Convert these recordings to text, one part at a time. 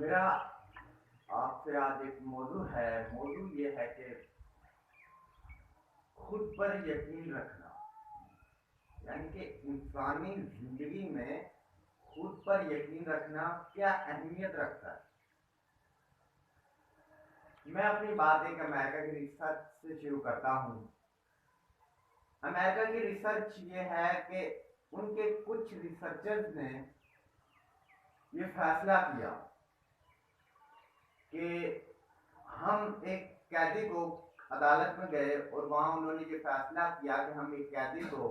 میرا آپ سے آج ایک موضوع ہے. موضوع یہ ہے کہ خود پر یقین رکھنا، یعنی کہ انسانی زندگی میں خود پر یقین رکھنا کیا اہمیت رکھتا ہے. میں اپنی بات ایک امریکہ کی ریسرچ سے شروع کرتا ہوں. امریکہ کی ریسرچ یہ ہے کہ ان کے کچھ ریسرچرز نے یہ فیصلہ کیا کہ ہم ایک قیدی کو عدالت میں گئے اور وہاں انہوں نے یہ فیصلہ کیا کہ ہم ایک قیدی کو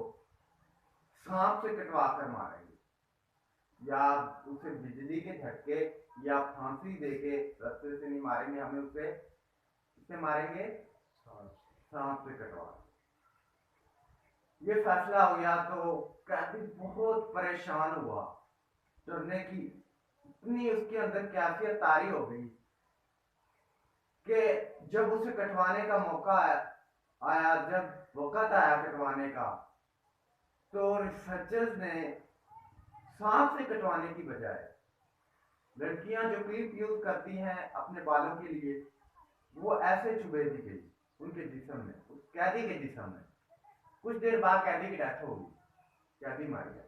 سانپ سے کٹوا کر ماریں گے، یا اسے بجلی کے جھٹکے یا پھانسی دے کے رستے سے نہیں ماریں گے، ہمیں اسے ماریں گے سانپ سے کٹوا. یہ فیصلہ ہو گیا تو قیدی بہت پریشان ہوا. ڈرنے کی اتنی اس کے اندر کیفیت طاری ہو گئی کہ جب اسے کٹوانے کا موقع آیا، جب وقت آیا کٹوانے کا، تو ریسرچرز نے سانپ سے کٹوانے کی بجائے لڑکیاں جو کلپ یوز کرتی ہیں اپنے بالوں کے لیے، وہ ایسے چبھے دی گئی ان کے جسم میں، اس قیدی کے جسم میں. کچھ دیر بعد قیدی کی ڈیتھ ہو گئی، قیدی مر گیا.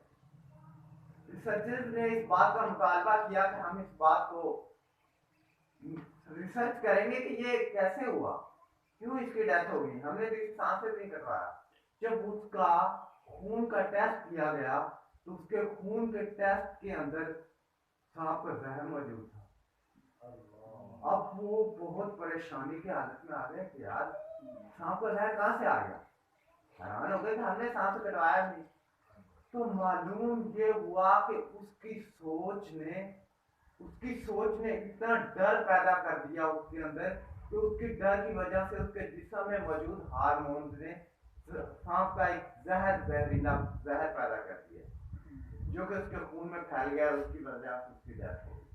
ریسرچرز نے اس بات کا مطالبہ کیا کہ ہم اس بات کو ریسرچ کریں گے کہ یہ کیسے ہوا، کیوں اس کی ڈیتھ ہو گئی. ہم نے بھی سانس سے نہیں کروایا. جب اس کا خون کا ٹیسٹ کیا گیا تو اس کے خون کے ٹیسٹ کے اندر سانپ کا زہر موجود تھا. اب وہ بہت پریشانی کی حالت میں آ گئے کہ یار سانپ کا زہر کہاں سے آ گیا. حیران ہو گئے کہ ہم نے سانپ سے کٹوایا نہیں. تو معلوم یہ ہوا کہ اس کی سوچ نے اتنا ڈر پیدا کر دیا اس کے اندر کہ اس کی ڈر کی وجہ سے اس کے جسم میں موجود ہارمونز نے سانپ کا ایک زہریلا زہر پیدا کر دیا، جو کہ اس کے خون میں پھیل گیا اور اس کی وجہ سے اس کی ڈیتھ ہو گئی.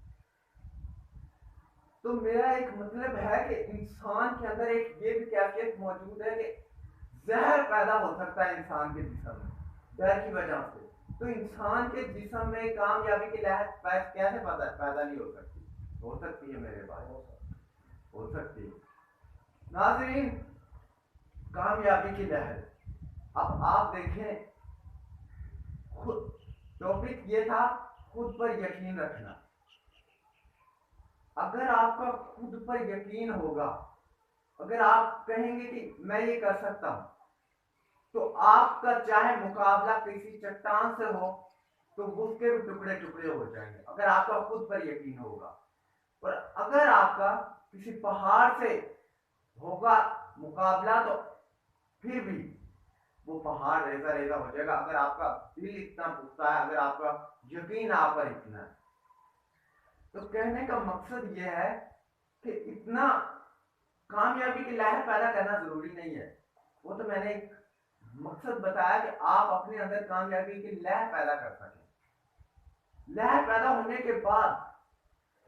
تو میرا ایک مطلب ہے کہ انسان کے اندر ایک یہ بھی کیفیت موجود ہے کہ زہر پیدا ہو سکتا ہے انسان کے جسم میں ڈر کی وجہ سے. تو انسان کے جسم میں کامیابی کی لہر کیسے پیدا نہیں ہو سکتی؟ ہو سکتی ہے میرے بھائی، ہو سکتی ہے. ناظرین، کامیابی کی لہر. اب آپ دیکھیں، ٹاپک یہ تھا خود پر یقین رکھنا. اگر آپ کا خود پر یقین ہوگا، اگر آپ کہیں گے کہ میں یہ کر سکتا ہوں، تو آپ کا چاہے مقابلہ کسی چٹان سے ہو تو اس کے بھی ٹکڑے ٹکڑے ہو جائیں گے اگر آپ کا خود پر یقین ہوگا. اور اگر آپ کا کسی پہاڑ سے ہوگا مقابلہ تو پھر بھی وہ پہاڑ ریزہ ریزہ ہو جائے گا، اگر آپ کا دل اتنا پختہ ہے، اگر آپ کا یقین آپ پر اتنا ہے. تو کہنے کا مقصد یہ ہے کہ اتنا کامیابی کی لہر پیدا کرنا ضروری نہیں ہے. وہ تو میں نے ایک مقصد بتایا کہ آپ اپنے اندر کامیابی کی لہر پیدا کر سکیں. لہر پیدا ہونے کے بعد،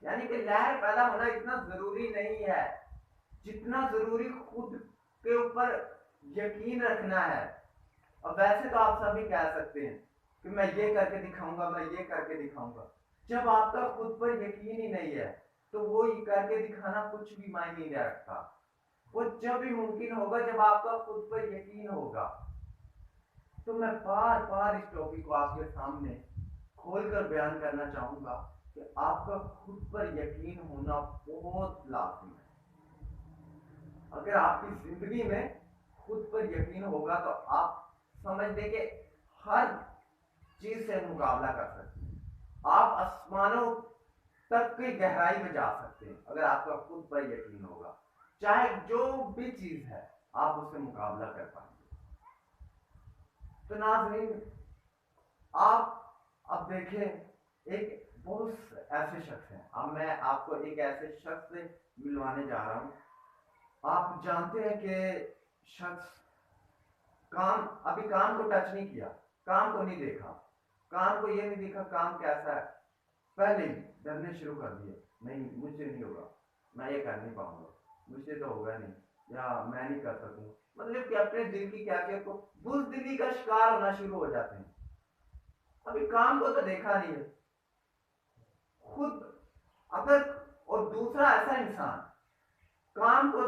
یعنی کہ لہر پیدا ہونا اتنا ضروری نہیں ہے جتنا ضروری خود کے اوپر یقین رکھنا ہے. اور ویسے تو آپ سبھی کہہ سکتے ہیں کہ میں یہ کر کے دکھاؤں گا، میں یہ کر کے دکھاؤں گا. جب آپ کا خود پر یقین ہی نہیں ہے تو وہ یہ کر کے دکھانا کچھ بھی معنی نہیں رکھتا. وہ جب ہی ممکن ہوگا جب آپ کا خود پر یقین ہوگا. تو میں بار بار اس ٹاپک کو آپ کے سامنے کھول کر بیان کرنا چاہوں گا کہ آپ کا خود پر یقین ہونا بہت لازمی ہے. اگر آپ کی زندگی میں خود پر یقین ہوگا تو آپ سمجھ لیں کہ ہر چیز سے مقابلہ کر سکتے ہیں. آپ آسمانوں تک کی گہرائی میں جا سکتے ہیں اگر آپ کا خود پر یقین ہوگا. چاہے جو بھی چیز ہے آپ اس سے مقابلہ کر پائیں گے. تو ناظرین، آپ اب دیکھیں، ایک بہت ایسے شخص ہیں. اب میں آپ کو ایک ایسے شخص سے ملوانے جا رہا ہوں. آپ جانتے ہیں کہ شخص ابھی کام کو ٹچ نہیں کیا، کام کو نہیں دیکھا، کام کو یہ نہیں دیکھا کام کیسا ہے، پہلے ہی ڈرنے شروع کر دیے، نہیں مجھ سے نہیں ہوگا، میں یہ کر نہیں پاؤں گا، مجھ سے تو ہوگا نہیں، یا میں نہیں کر سکوں. مطلب کہ اپنے دل کی کیفیت کو بزدلی کا شکار ہونا شروع ہو جاتے ہیں. ابھی کام کو تو دیکھا نہیں ہے. خود اگر